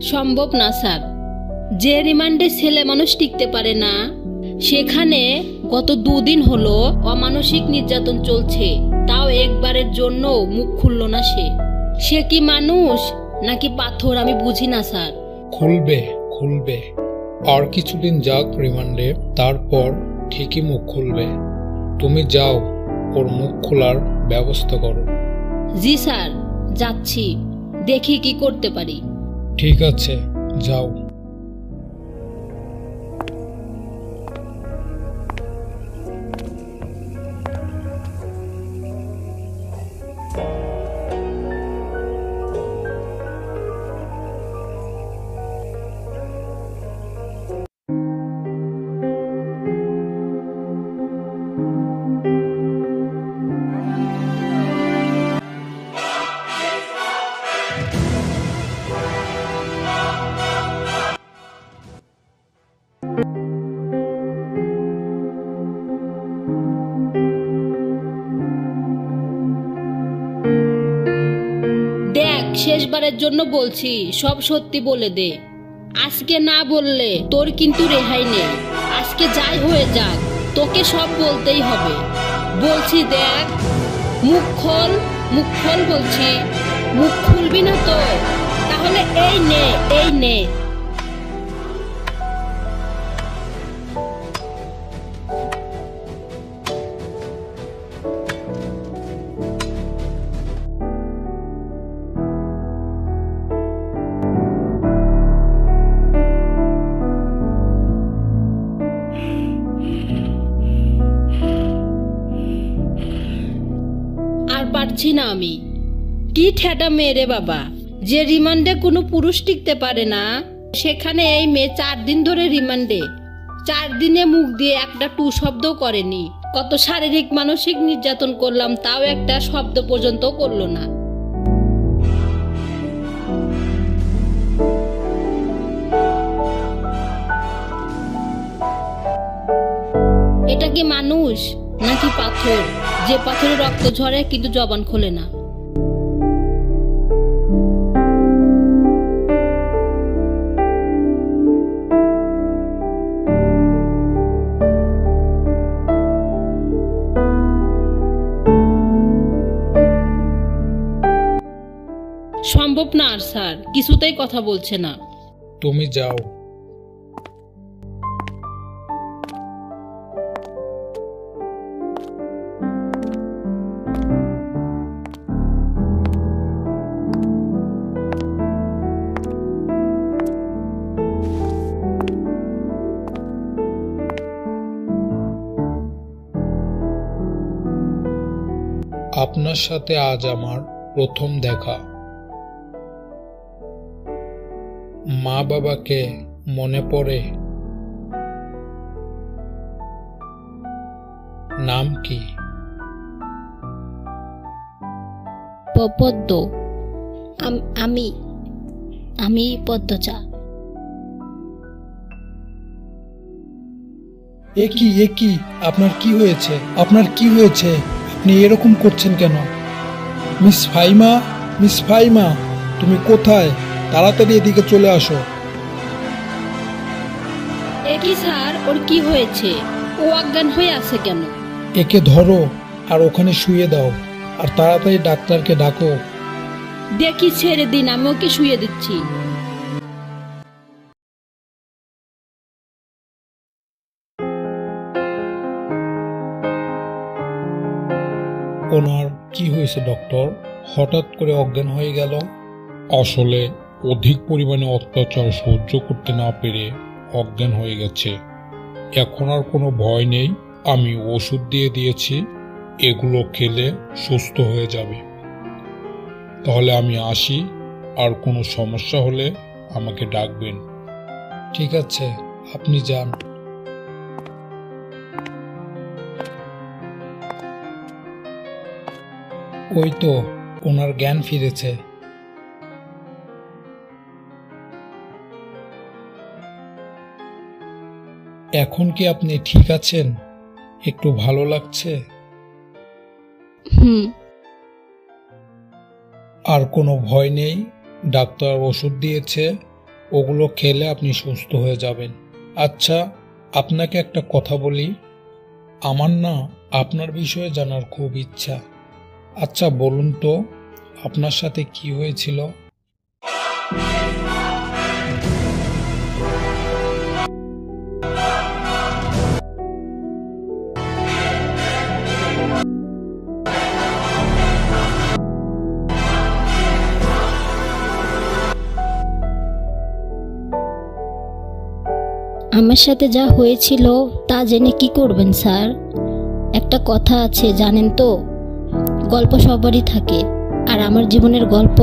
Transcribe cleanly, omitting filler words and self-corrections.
সম্ভব না স্যার। যে রিমান্ডে ছেলে মানুষ টিকতে পারে না, সেখানে গত 2 দিন হলো অমানসিক নির্যাতন চলছে, তাও একবারের জন্য মুখ খুলল না সে। সে কি মানুষ নাকি পাথর আমি বুঝি না স্যার। খুলবে আর কিছুদিন যাক রিমান্ডে, তারপর ঠিকই মুখ খুলবে। তুমি যাও, ওর মুখ খোলার ব্যবস্থা করো। জি স্যার, যাচ্ছি, দেখি কি করতে পারি। ঠিক আছে, যাও। দেখ, শেষবারের জন্য বলছি, সব সত্যি বলে দে। আজকে না বললে তোর কিন্তু রেহাই নেই। আজকে যাই হয়ে যাক, তোকে সব বলতেই হবে। বলছি দেখ, মুখ খোল বলছি। মুখ খুলবি না তো? তাহলে এই নে। আর পারছি না আমি। কি ঠেটা মেয়ে রে বাবা, যে রিমান্ডে কোনো পুরুষ টিকতে পারে না, সেখানে এই মেয়ে 4 দিন ধরে রিমান্ডে। 4 দিনে মুখ দিয়ে একটা টু শব্দ করেনি। কত শারীরিক মানসিক নির্যাতন করলাম, তাও একটা শব্দ পর্যন্ত করলো না। এটা কি মানুষ নাকি পাথর, যে পাথরে রক্ত ঝরে কিন্তু জবান খোলে না? সম্ভব না আর স্যার, কিছুতেই কথা বলছে না। তুমি যাও। আপনার সাথে আজ আমার প্রথম দেখা। মা বাবাকে মনে পড়ে? নাম কি? পদ্ম। আমি পদ্মচা। একি আপনার কি হয়েছে? আপনি এরকম করছেন কেন? মিস ফাইমা, তুমি কোথায়? তাড়াতাড়ি এদিকে চলে আসো। একই স্যার, ওর কি হয়েছে? ও অজ্ঞান হয়ে আছে কেন? একে ধরো আর ওখানে শুয়ে দাও, আর তাড়াতাড়ি ডাক্তারকে ডাকো। দেখি, ছেড়ে দিন, আমি ওকে শুয়ে দিচ্ছি। ওনার কি হয়েছে ডক্টর? হঠাৎ করে অজ্ঞান হয়ে গেল। আসলে অধিক পরিমাণে অত্যাচার সহ্য করতে না পেরে অজ্ঞান হয়ে গেছে। এখন আর কোনো ভয় নেই, আমি ওষুধ দিয়ে দিয়েছি, এগুলো খেলে সুস্থ হয়ে যাবে। তাহলে আমি আসি, আর কোনো সমস্যা হলে আমাকে ডাকবেন। ঠিক আছে, আপনি যান। ওই তো ওনার জ্ঞান ফিরেছে। এখন কি আপনি ঠিক আছেন? একটু ভালো লাগছে? আর কোনো ভয় নেই? ডাক্তার ওষুধ দিয়েছে, ওগুলো খেলে আপনি সুস্থ হয়ে যাবেন। আচ্ছা, আপনাকে একটা কথা বলি, আমার না আপনার বিষয়ে জানার খুব ইচ্ছা। আচ্ছা বলুন তো, আপনার সাথে কি হয়েছিল? আমার সাথে যা হয়েছিল তা জেনে কি করবেন স্যার? একটা কথা আছে জানেন তো, গল্প সবারই থাকে, আর আমার জীবনের গল্প